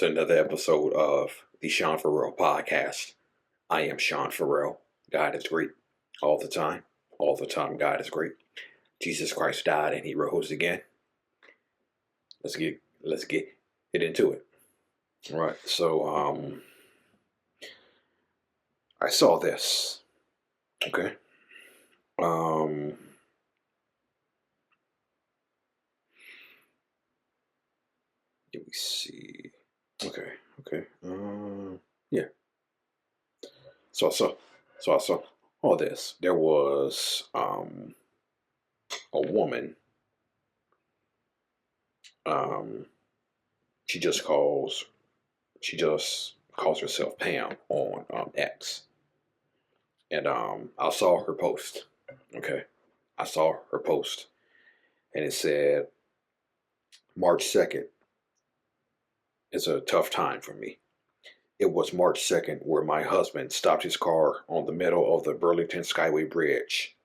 to another episode of the Sean Farrell podcast. I am Sean Farrell. God is great all the time. All the time, God is great. Jesus Christ died and he rose again. Let's get into it. All right. So I saw this. Okay. Let me see. Okay. Yeah. So I saw all this. There was a woman. Um, she just calls herself Pam on X, and I saw her post. Okay, I saw her post, and it said March 2nd is a tough time for me. It was March 2nd where my husband stopped his car on the middle of the Burlington Skyway Bridge.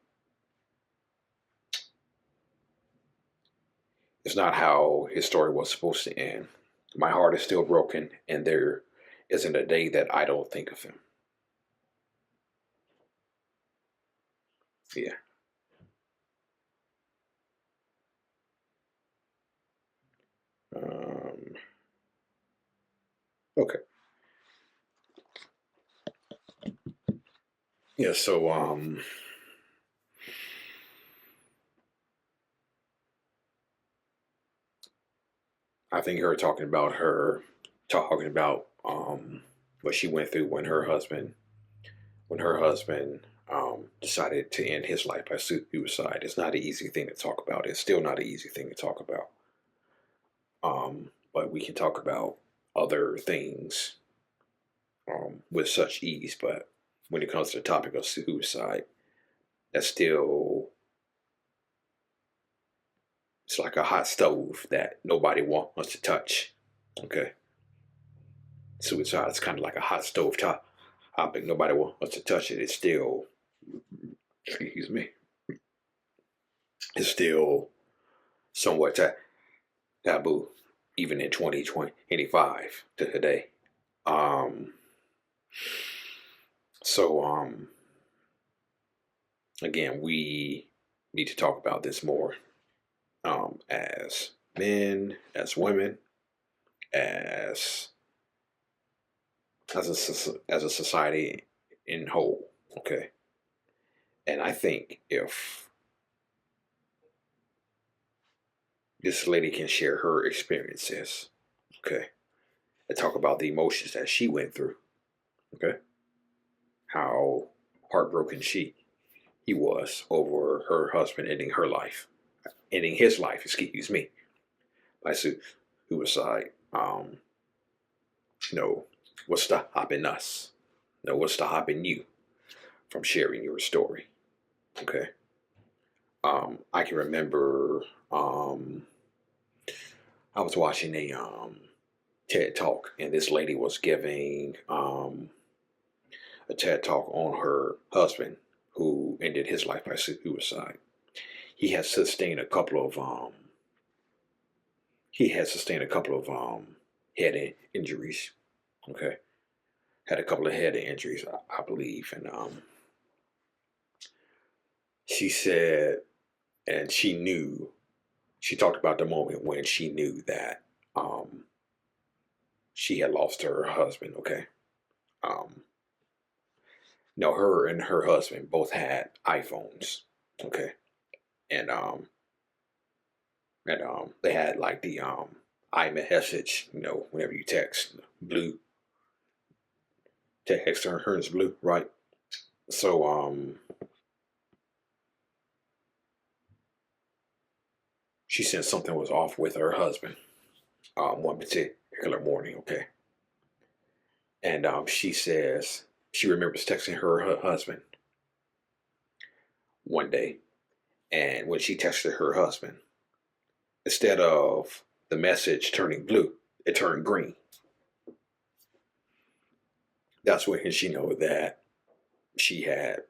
It's not how his story was supposed to end. My heart is still broken, and there isn't a day that I don't think of him. Yeah. Um, okay. Yeah. So I think talking about what she went through when her husband decided to end his life by suicide. It's not an easy thing to talk about. It's still not an easy thing to talk about. But we can talk about other things with such ease. But when it comes to the topic of suicide, that's still, it's like a hot stove that nobody wants to touch. Okay. Suicide is kind of like a hot stove topic. Nobody wants to touch it. It's still, excuse me, it's still somewhat taboo, even in 2025 to today. Um, so, again, we need to talk about this more as men, as women, as as a society in whole. Okay, and I think if this lady can share her experiences, okay, and talk about the emotions that she went through, okay, how heartbroken he was over her husband ending his life, excuse me, by suicide. You know, what's stopping us? You know, what's stopping you from sharing your story? Okay. I can remember I was watching a TED talk, and this lady was giving a TED talk on her husband who ended his life by suicide. He has sustained a couple of head injuries. Okay, had a couple of head injuries, I believe, and she said, and she knew. She talked about the moment when she knew that she had lost her husband. Okay, um, no, her and her husband both had iPhones. Okay, and they had like the iMessage. You know, whenever you text, blue text turns blue, right? So she said something was off with her husband one particular morning. Okay, and she says she remembers texting her husband one day, and when she texted her husband, instead of the message turning blue, it turned green. That's when she knew that she had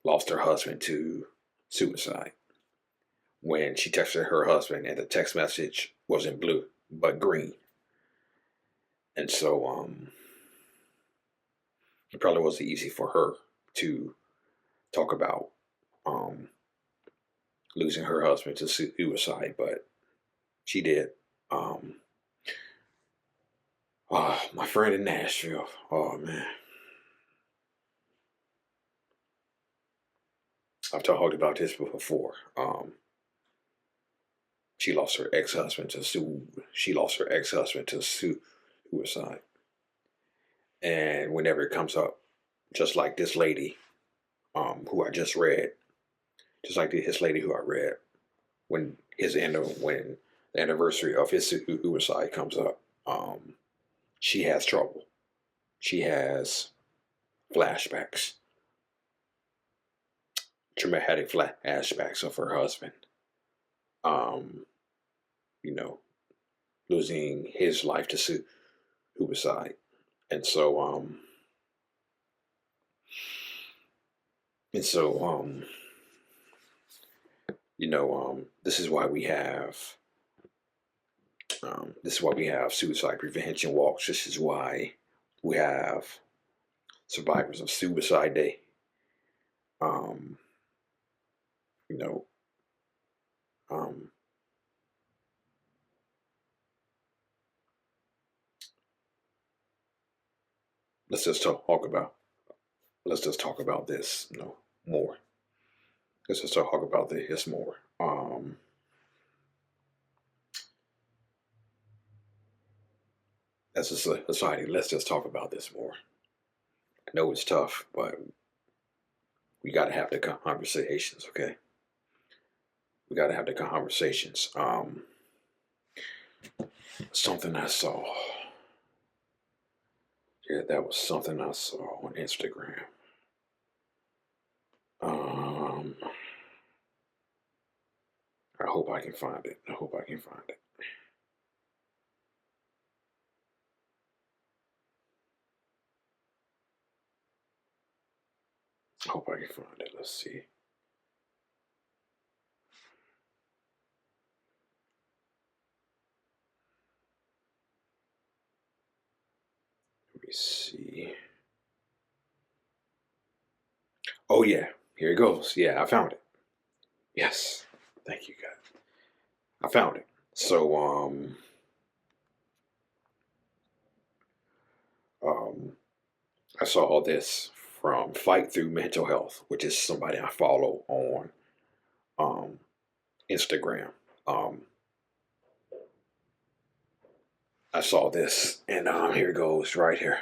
lost her husband to suicide. When she texted her husband and the text message wasn't blue but green, And so it probably wasn't easy for her to talk about um, losing her husband to suicide, but she did. Um, my friend in Nashville. Oh man, I've talked about this before. She lost her ex-husband to She lost her ex-husband to suicide, and whenever it comes up, just like this lady, who I just read, just like this lady who I read, when when the anniversary of his suicide comes up, she has trouble. She has flashbacks, traumatic flashbacks of her husband. Um, you know, losing his life to suicide, and so and so this is why we have suicide prevention walks. This is why we have survivors of suicide day. Um, you know, um, let's just talk about this, more. Let's just talk about this more. As a society, let's just talk about this more. I know it's tough, but we got to have the conversations, okay? We got to have the conversations. Something I saw. Yeah, that was something I saw on Instagram. Um, I hope I can find it. I hope I can find it. I hope I can find it. Let's see. Let me see. Oh yeah, here it goes. Yeah, I found it. Yes, thank you, God. I found it. So um, I saw this from Fight Through Mental Health, which is somebody I follow on um Instagram. Um, I saw this, and here it goes right here.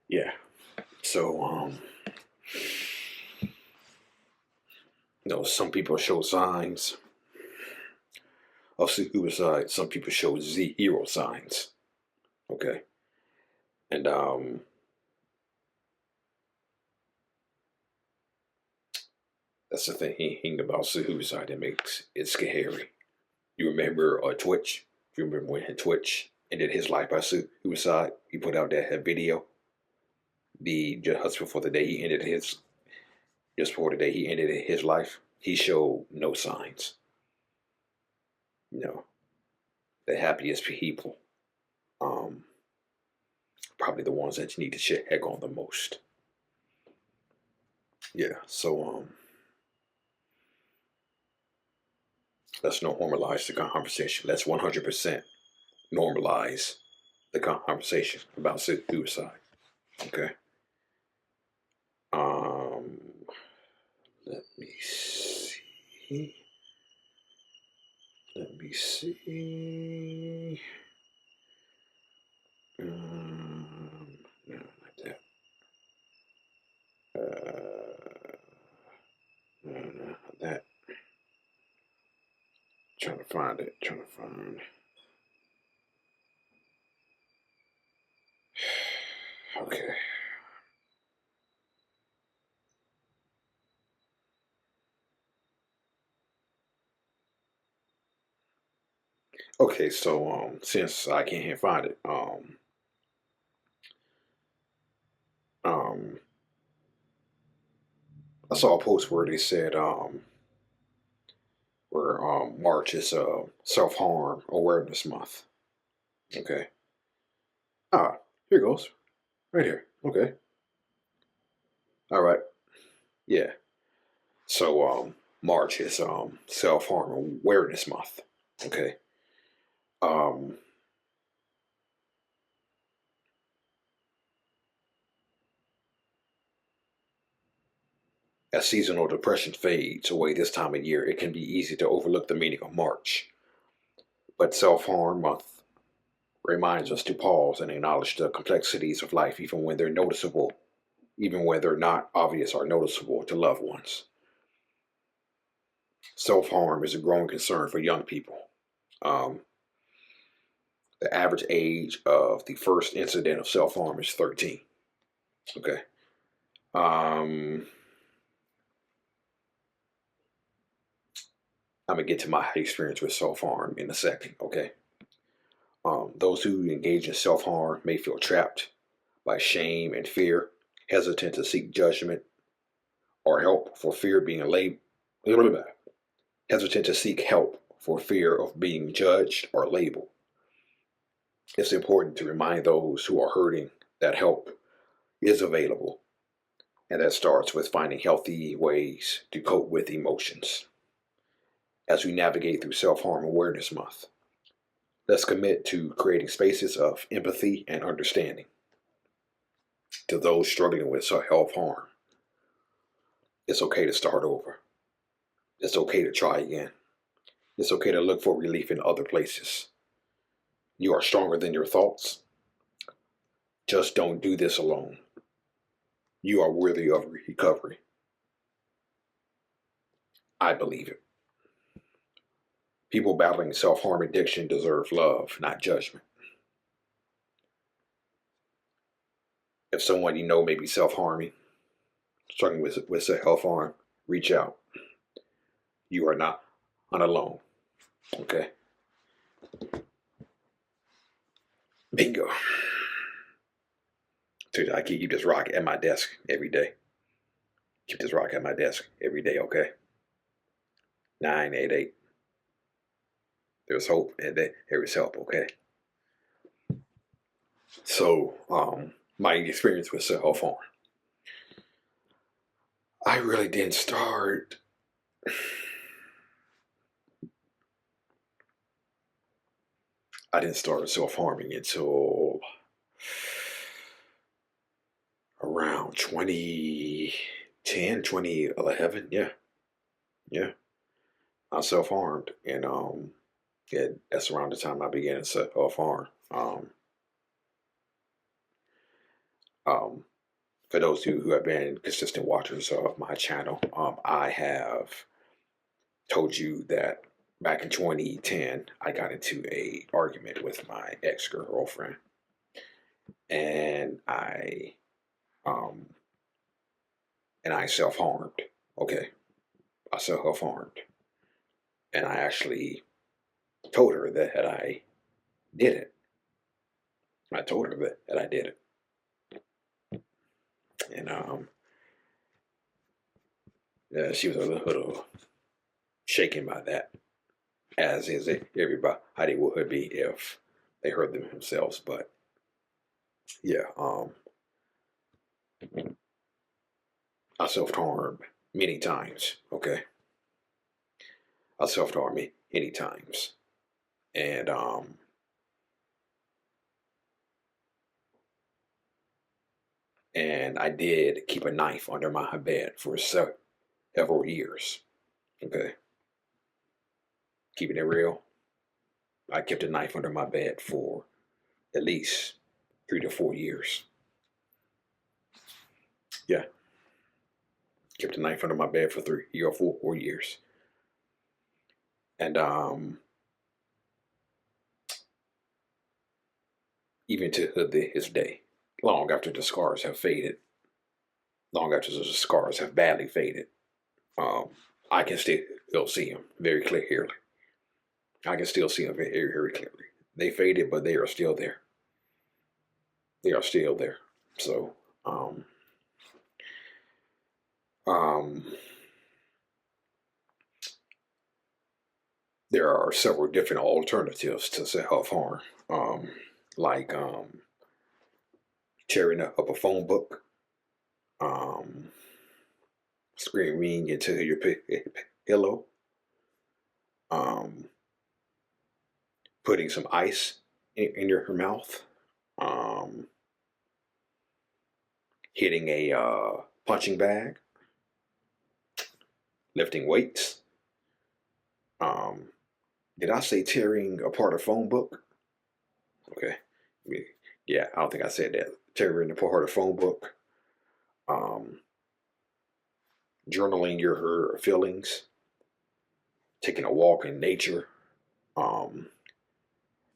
Yeah. So some people show signs of suicide. Some people show zero signs. Okay, and that's the thing about suicide that makes it scary. You remember Twitch? You remember when Twitch ended his life by suicide? He put out that video. Just before the day he ended his, just before the day he ended his life, he showed no signs. You know, the happiest people, um, probably the ones that you need to check on the most. Yeah. So let's normalize the conversation. Let's 100% normalize the conversation about suicide. Okay. Um, let me see. Let me see. No, not that. No, not that. Trying to find it. Trying to find. Okay. Okay, so since I can't find it, um, I saw a post where they said where March is self harm awareness month. Okay. Ah, here goes. Right here. Okay. All right. Yeah. So March is self harm awareness month. Okay. Um as seasonal depression fades away this time of year, it can be easy to overlook the meaning of March. But self harm month reminds us to pause and acknowledge the complexities of life, even when they're noticeable, even when they're not obvious or noticeable to loved ones. Self harm is a growing concern for young people. Um, the average age of the first incident of self harm is 13. Okay. Um, I'm going to get to my experience with self harm in a second. Okay. Those who engage in self harm may feel trapped by shame and fear, hesitant to seek judgment or help for fear of being labeled, hesitant to seek help for fear of being judged or labeled. It's important to remind those who are hurting that help is available, and that starts with finding healthy ways to cope with emotions. As we navigate through Self Harm Awareness Month, let's commit to creating spaces of empathy and understanding to those struggling with self harm. It's okay to start over. It's okay to try again. It's okay to look for relief in other places. You are stronger than your thoughts. Just don't do this alone. You are worthy of recovery. I believe it. People battling self harm addiction deserve love, not judgment. If someone you know may be self harming, struggling with self harm, reach out. You are not alone. Okay? Bingo. So I keep this rock at my desk every day. Keep this rock at my desk every day, okay? 988. There's hope and there is help, okay? So, my experience with self harm. I really didn't start. I didn't start self harming until around 2010, 2011. Yeah, yeah. I self harmed, and yeah, that's around the time I began to self harm. Um, for those who have been consistent watchers of my channel, I have told you that back in 2010, I got into a argument with my ex girlfriend, and um, I self harmed. Okay, I self harmed, and I actually told her that I did it. I told her that I did it, and she was a little shaken by that, as is everybody would be if they heard them themselves. But yeah, I self harmed many times. Okay, I self harmed many times, and I did keep a knife under my bed for several years. Okay, keeping it real, I kept a knife under my bed for at least 3 to 4 years. Yeah, kept a knife under my bed for 3 or 4 years, and even to this day, long after the scars have faded, long after the scars have badly faded, um, I can still see him very clearly. I can still see them very, very clearly. They faded, but they are still there. They are still there. So, um, there are several different alternatives to self-harm, like tearing up a phone book, um, screaming into your pillow, um, putting some ice in your mouth, um, hitting a punching bag, lifting weights. Um, did I say tearing apart a phone book? Okay. Yeah, I don't think I said that. Tearing apart a phone book. Um, journaling your feelings. Taking a walk in nature. Um,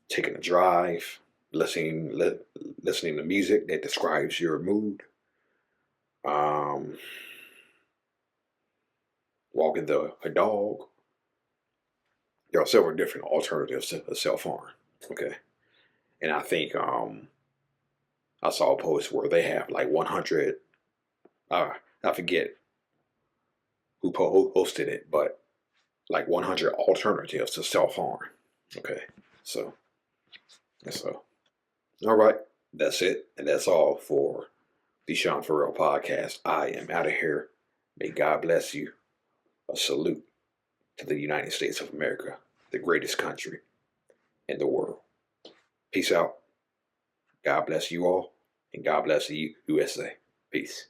taking a drive. Listening to music that describes your mood. Um, walking a dog. There are several different alternatives to self-harm. Okay. And I think I saw a post where they have like 100, I forget who posted it, but like 100 alternatives to self-harm. Okay. So, all right. That's it. And that's all for the Sean Farrell podcast. I am out of here. May God bless you. A salute to the United States of America, the greatest country in the world. Peace out. God bless you all, and God bless the USA. Peace.